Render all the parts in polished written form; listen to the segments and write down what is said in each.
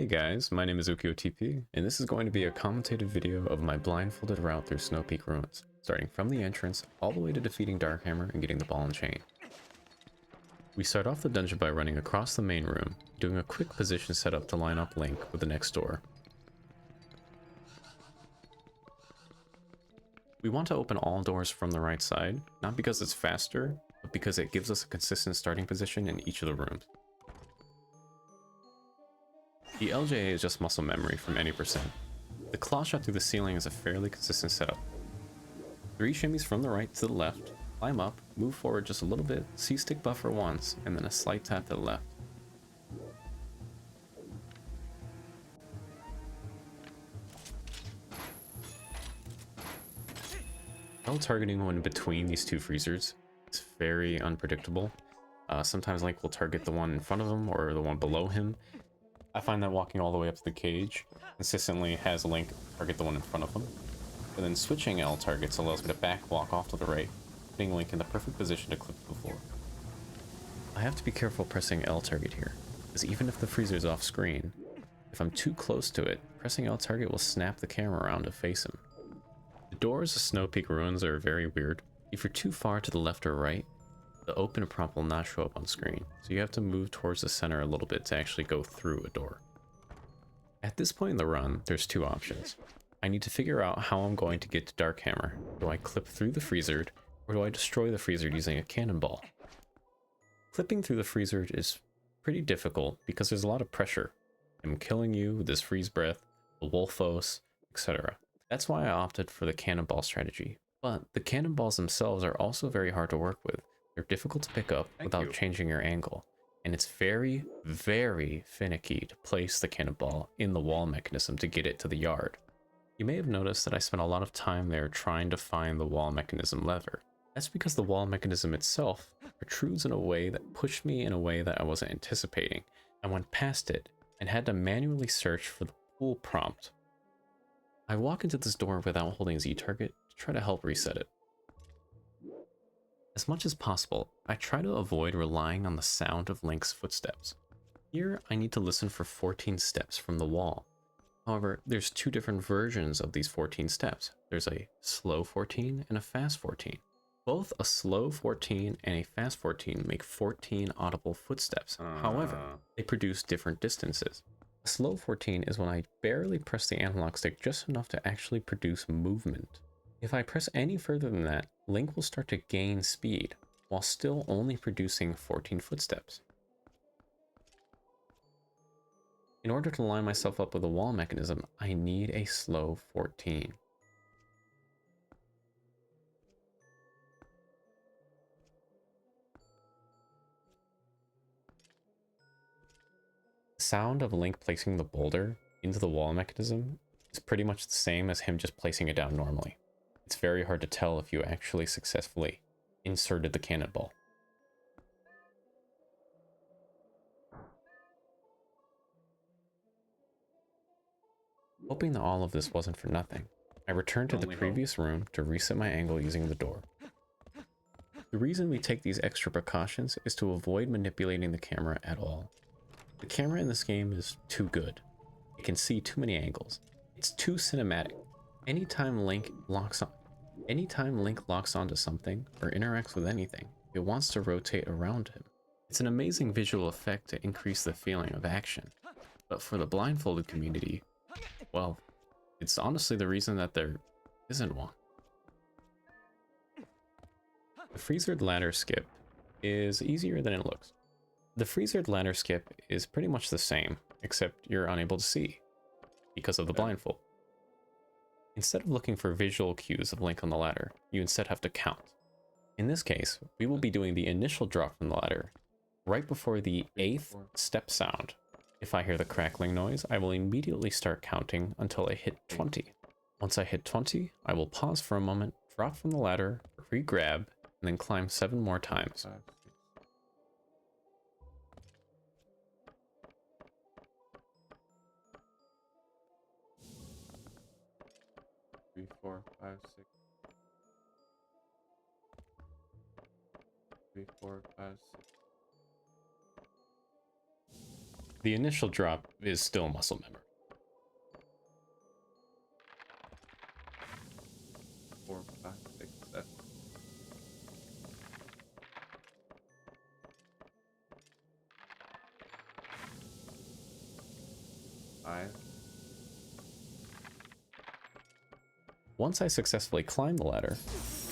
Hey guys, my name is UkiOTP, and this is going to be a commentated video of my blindfolded route through Snowpeak ruins, starting from the entrance all the way to defeating Darkhammer and getting the ball and chain. We start off the dungeon by running across the main room, doing a quick position setup to line up Link with the next door. We want to open all doors from the right side, not because it's faster, but because it gives us a consistent starting position in each of the rooms. The LJA is just muscle memory from any percent. The claw shot through the ceiling is a fairly consistent setup. 3 shimmies from the right to the left, climb up, move forward just a little bit, C-stick buffer once, and then a slight tap to the left. L targeting when between these two freezers is very unpredictable. Sometimes Link will target the one in front of him or the one below him. I find that walking all the way up to the cage consistently has Link target the one in front of him. And then switching L targets allows me to back walk off to the right, putting Link in the perfect position to clip the floor. I have to be careful pressing L target here, because even if the freezer is off screen, if I'm too close to it, pressing L target will snap the camera around to face him. The doors of Snowpeak ruins are very weird. If you're too far to the left or right, the open prompt will not show up on screen, so you have to move towards the center a little bit to actually go through a door. At this point in the run, there's 2 options. I need to figure out how I'm going to get to Darkhammer. Do I clip through the freezer, or do I destroy the freezer using a cannonball? Clipping through the freezer is pretty difficult because there's a lot of pressure. I'm killing you with this freeze breath, the Wolfos, etc. That's why I opted for the cannonball strategy. But the cannonballs themselves are also very hard to work with. They're difficult to pick up without changing your angle, and it's very, very finicky to place the cannonball in the wall mechanism to get it to the yard. You may have noticed that I spent a lot of time there trying to find the wall mechanism lever. That's because the wall mechanism itself protrudes in a way that pushed me in a way that I wasn't anticipating. I went past it and had to manually search for the pull prompt. I walk into this door without holding Z target to try to help reset it. As much as possible, I try to avoid relying on the sound of Link's footsteps. Here, I need to listen for 14 steps from the wall. However, there's 2 different versions of these 14 steps. There's a slow 14 and a fast 14. Both a slow 14 and a fast 14 make 14 audible footsteps. However, they produce different distances. A slow 14 is when I barely press the analog stick just enough to actually produce movement. If I press any further than that, Link will start to gain speed, while still only producing 14 footsteps. In order to line myself up with a wall mechanism, I need a slow 14. The sound of Link placing the boulder into the wall mechanism is pretty much the same as him just placing it down normally. It's very hard to tell if you actually successfully inserted the cannonball. Hoping that all of this wasn't for nothing, I returned to the previous room to reset my angle using the door. The reason we take these extra precautions is to avoid manipulating the camera at all. The camera in this game is too good. It can see too many angles. It's too cinematic. Anytime Link locks onto something or interacts with anything, it wants to rotate around him. It's an amazing visual effect to increase the feeling of action. But for the blindfolded community, well, it's honestly the reason that there isn't one. The freezered ladder skip is easier than it looks. The freezered ladder skip is pretty much the same, except you're unable to see because of the blindfold. Instead of looking for visual cues of Link on the ladder, you instead have to count. In this case, we will be doing the initial drop from the ladder right before the 8th step sound. If I hear the crackling noise, I will immediately start counting until I hit 20. Once I hit 20, I will pause for a moment, drop from the ladder, re-grab, and then climb 7 more times. 3, 4, 5, 6. 3, 4, 5, 6. the initial drop is still muscle memory. 4, 5, 6, 7. 5. Once I successfully climb the ladder,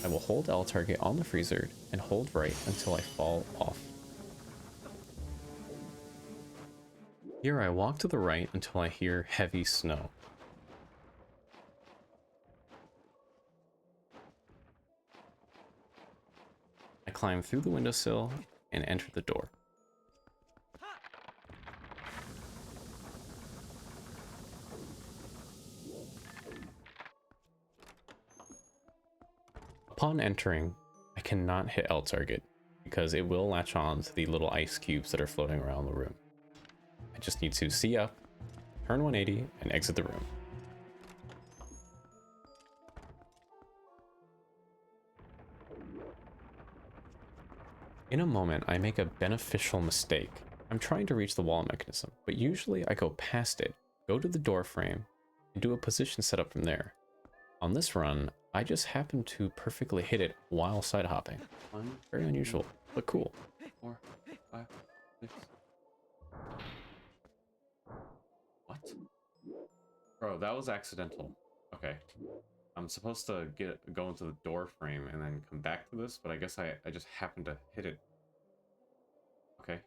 I will hold L target on the freezer and hold right until I fall off. Here I walk to the right until I hear heavy snow. I climb through the windowsill and enter the door. Upon entering, I cannot hit L target because it will latch on to the little ice cubes that are floating around the room. I just need to see up, turn 180, and exit the room. In a moment, I make a beneficial mistake. I'm trying to reach the wall mechanism, but usually I go past it, go to the door frame, and do a position setup from there. On this run, I just happen to perfectly hit it while side hopping. 1, Very unusual, but cool. 4, 5, 6. What? Bro, that was accidental. Okay. I'm supposed to go into the door frame and then come back to this, but I guess I just happened to hit it. Okay.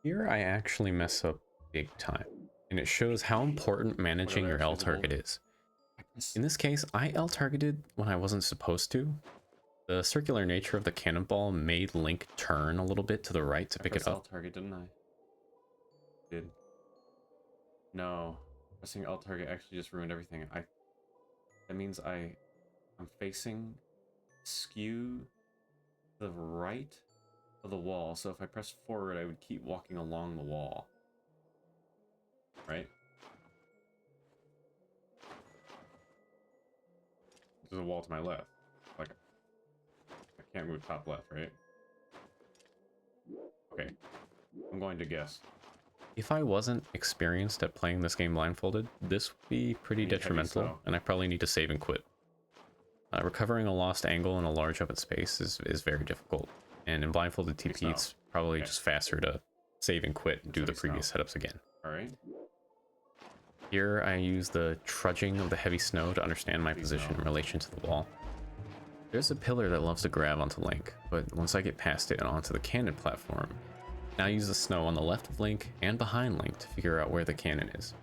Here I actually mess up big time, and it shows how important managing your L target is. In this case, I L targeted when I wasn't supposed to. The circular nature of the cannonball made Link turn a little bit to the right to pick it up. L target, didn't I? Did. No. Pressing L target actually just ruined everything. That means I'm facing skew to the right of the wall. So if I press forward, I would keep walking along the wall. Right? There's a wall to my left. Like, I can't move top left, right? Okay. I'm going to guess. If I wasn't experienced at playing this game blindfolded, this would be pretty detrimental, and I probably need to save and quit. Recovering a lost angle in a large open space is very difficult, and in blindfolded TP, it's probably just faster to save and quit and do the previous setups again. Alright. Here I use the trudging of the heavy snow to understand my position in relation to the wall. There's a pillar that loves to grab onto Link, but once I get past it and onto the cannon platform, now I use the snow on the left of Link and behind Link to figure out where the cannon is.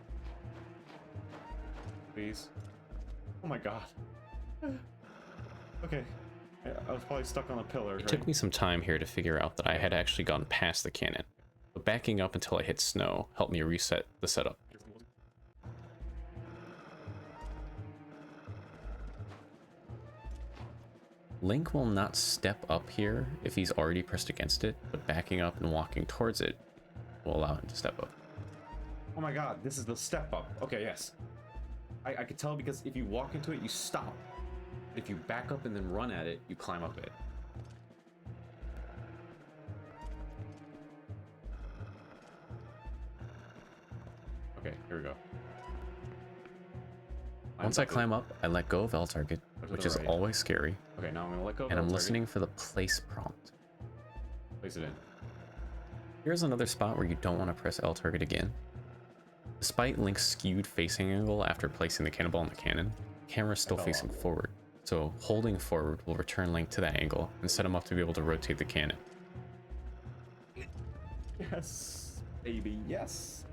Please. Oh my god. Okay. I was probably stuck on a pillar. It took me some time here to figure out that I had actually gone past the cannon, but backing up until I hit snow helped me reset the setup. Link will not step up here if he's already pressed against it, but backing up and walking towards it will allow him to step up. Oh my god, this is the step up. Okay, yes. I could tell because if you walk into it, you stop. If you back up and then run at it, you climb up it. Okay, here we go. Once I climb up, I let go of L target, which is always scary. Okay, now I'm gonna let go of and L I'm target. listening for the place prompt. Place it in. Here's another spot where you don't want to press L target again. Despite Link's skewed facing angle after placing the cannonball in the cannon, the camera is still facing forward, so holding forward will return Link to that angle and set him up to be able to rotate the cannon. Yes, baby, yes.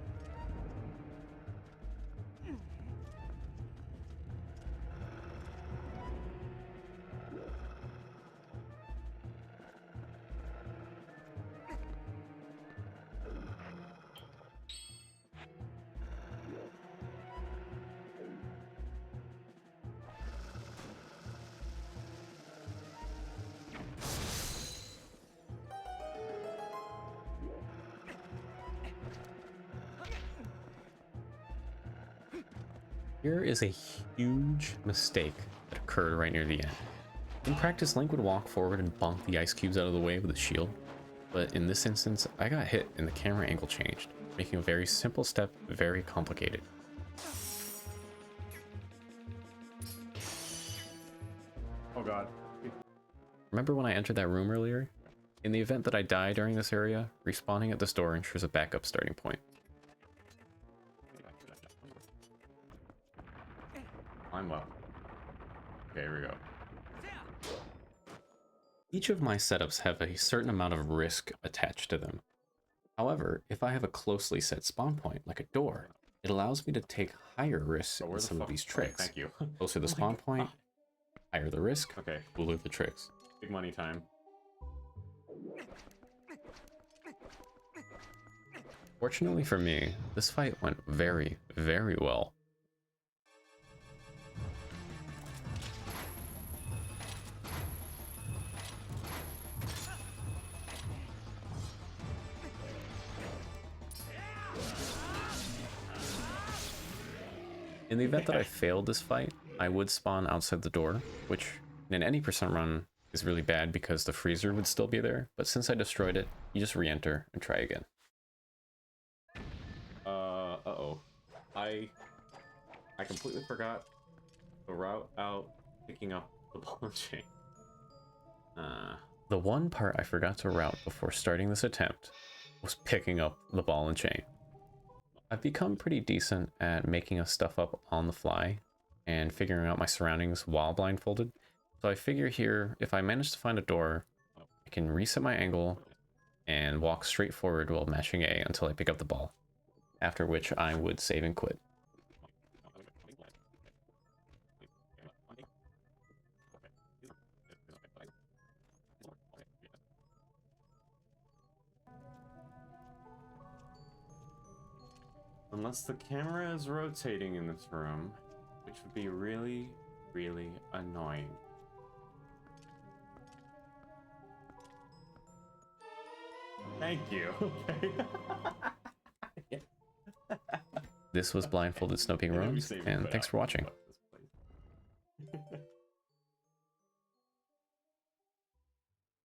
Here is a huge mistake that occurred right near the end. In practice, Link would walk forward and bonk the ice cubes out of the way with a shield, but in this instance, I got hit and the camera angle changed, making a very simple step very complicated. Oh god. Remember when I entered that room earlier? In the event that I die during this area, respawning at this door ensures a backup starting point. Climb up. Okay, here we go. Each of my setups have a certain amount of risk attached to them. However, if I have a closely set spawn point, like a door, it allows me to take higher risks in some of these tricks. Thank you. Closer the spawn point, higher the risk, Okay. cooler the tricks. Big money time. Fortunately for me, this fight went very, very well. In the event that I failed this fight, I would spawn outside the door, which in any percent run is really bad because the freezer would still be there, but since I destroyed it, you just re-enter and try again. Uh-oh. I completely forgot the route out picking up the ball and chain. The one part I forgot to route before starting this attempt was picking up the ball and chain. I've become pretty decent at making us stuff up on the fly and figuring out my surroundings while blindfolded. So I figure here, if I manage to find a door, I can reset my angle and walk straight forward while mashing A until I pick up the ball, after which I would save and quit. Unless the camera is rotating in this room, which would be really, really annoying. Thank you. Okay. This was Blindfolded Snowpeak I know we Ruins, saved it, and but thanks for watching.